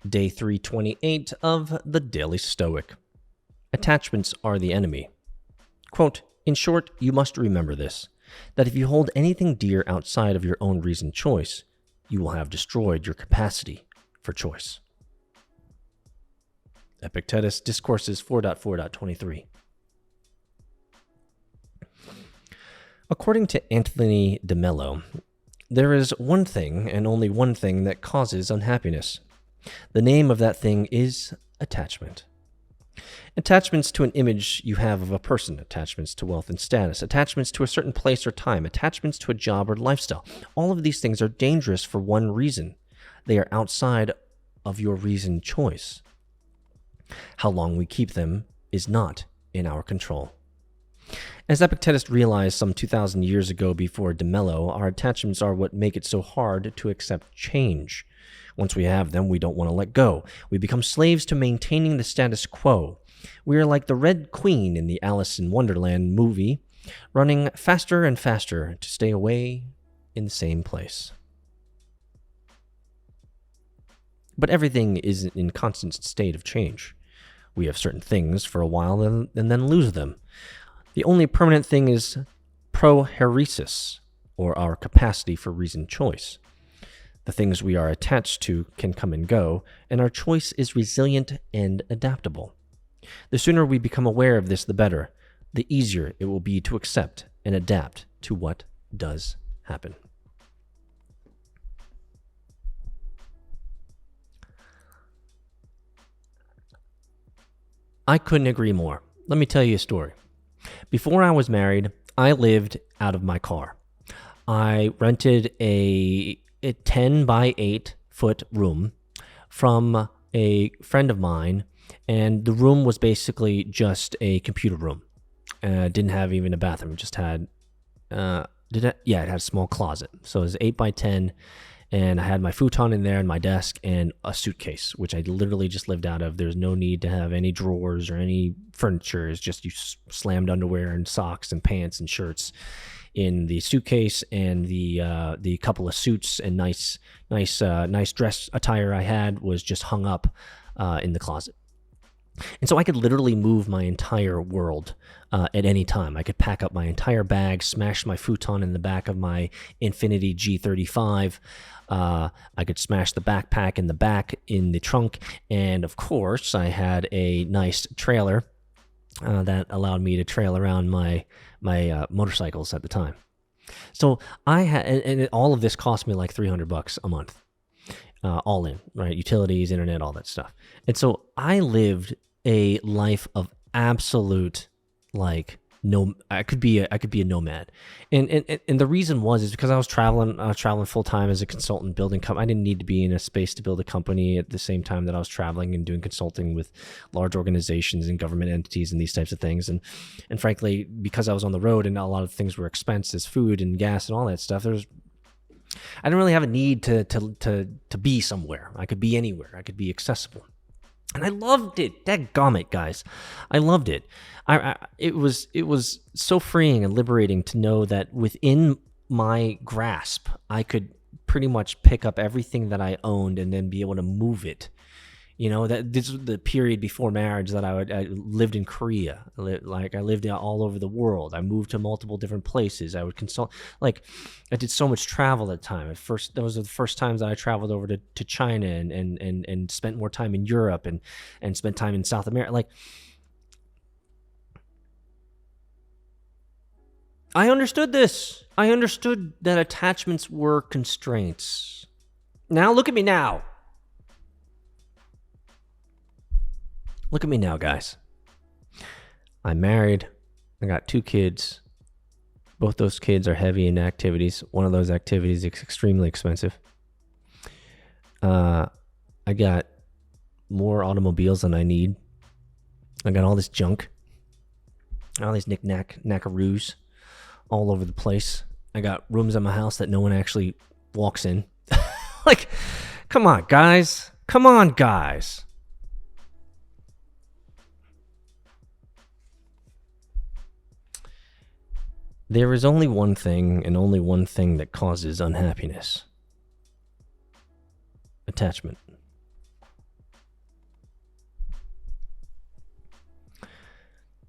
Day 328 of the Daily Stoic. Attachments are the enemy. Quote, in short, you must remember this, that if you hold anything dear outside of your own reasoned choice, you will have destroyed your capacity for choice. Epictetus, Discourses 4.4.23. According to Anthony de Mello, there is one thing and only one thing that causes unhappiness. The name of that thing is attachment. Attachments to an image you have of a person, attachments to wealth and status, attachments to a certain place or time, attachments to a job or lifestyle. All of these things are dangerous for one reason. They are outside of your reasoned choice. How long we keep them is not in our control. As Epictetus realized some 2,000 years ago before de Mello, our attachments are what make it so hard to accept change. Once we have them, we don't want to let go. We become slaves to maintaining the status quo. We are like the Red Queen in the Alice in Wonderland movie, running faster and faster to stay away in the same place. But everything is in constant state of change. We have certain things for a while and then lose them. The only permanent thing is prohairesis, or our capacity for reasoned choice. The things we are attached to can come and go, and our choice is resilient and adaptable. The sooner we become aware of this, the better. The easier it will be to accept and adapt to what does happen. I couldn't agree more. Let me tell you a story. Before I was married, I lived out of my car. I rented a 10 by 8 foot room from a friend of mine, and the room was basically just a computer room. Didn't have even a bathroom. It just had, it had a small closet. So it was 8 by 10, and I had my futon in there and my desk and a suitcase, which I literally just lived out of. There's no need to have any drawers or any furniture. It's just you slammed underwear and socks and pants and shirts in the suitcase, and the couple of suits and nice dress attire I had was just hung up in the closet. And so I could literally move my entire world at any time. I could pack up my entire bag, smash my futon in the back of my Infiniti G35. I could smash the backpack in the back in the trunk. And of course, I had a nice trailer that allowed me to trail around my motorcycles at the time. So I had, and all of this cost me like $300 a month, all in, right? Utilities, internet, all that stuff. And so I lived a life of absolute, like, no, I could be a nomad, and the reason is because I was traveling full time as a consultant, building I didn't need to be in a space to build a company at the same time that I was traveling and doing consulting with large organizations and government entities and these types of things, and frankly, because I was on the road and a lot of things were expenses, food and gas and all that stuff, I didn't really have a need to be somewhere. I could be anywhere. I could be accessible. And I loved it. Dadgummit, guys. I loved it. It was so freeing and liberating to know that within my grasp, I could pretty much pick up everything that I owned and then be able to move it. You know, that this was the period before marriage that I lived in Korea. I lived all over the world. I moved to multiple different places. I would consult. Like, I did so much travel at the time. Those were the first times that I traveled over to China and spent more time in Europe and spent time in South America. Like, I understood this. I understood that attachments were constraints. Now look at me now. Look at me now, guys. I'm married. I got 2 kids. Both those kids are heavy in activities. One of those activities is extremely expensive. I got more automobiles than I need. I got all this junk. All these knackaroos all over the place. I got rooms at my house that no one actually walks in. Like, come on, guys. Come on, guys. There is only one thing and only one thing that causes unhappiness. Attachment.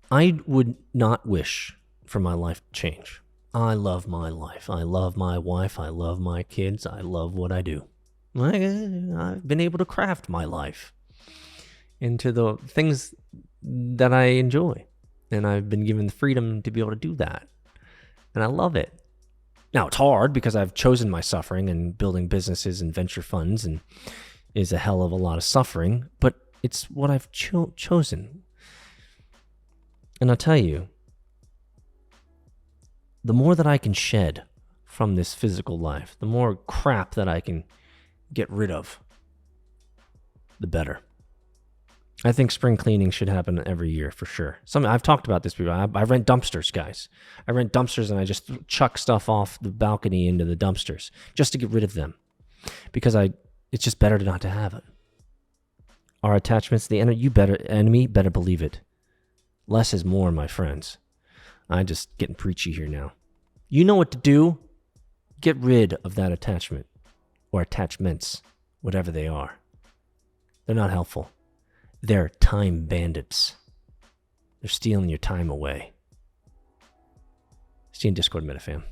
I would not wish for my life to change. I love my life. I love my wife. I love my kids. I love what I do. I've been able to craft my life into the things that I enjoy. And I've been given the freedom to be able to do that. And I love it. Now, it's hard because I've chosen my suffering, and building businesses and venture funds and is a hell of a lot of suffering, but it's what I've chosen. And I'll tell you, the more that I can shed from this physical life, the more crap that I can get rid of, the better. I think spring cleaning should happen every year for sure. I've talked about this before. I rent dumpsters, guys. I rent dumpsters and I just chuck stuff off the balcony into the dumpsters just to get rid of them, because it's just better not to have it. Our attachments, the enemy better believe it. Less is more, my friends. I'm just getting preachy here now. You know what to do. Get rid of that attachment or attachments, whatever they are. They're not helpful. They're time bandits. They're stealing your time away. See you in Discord, MetaFam.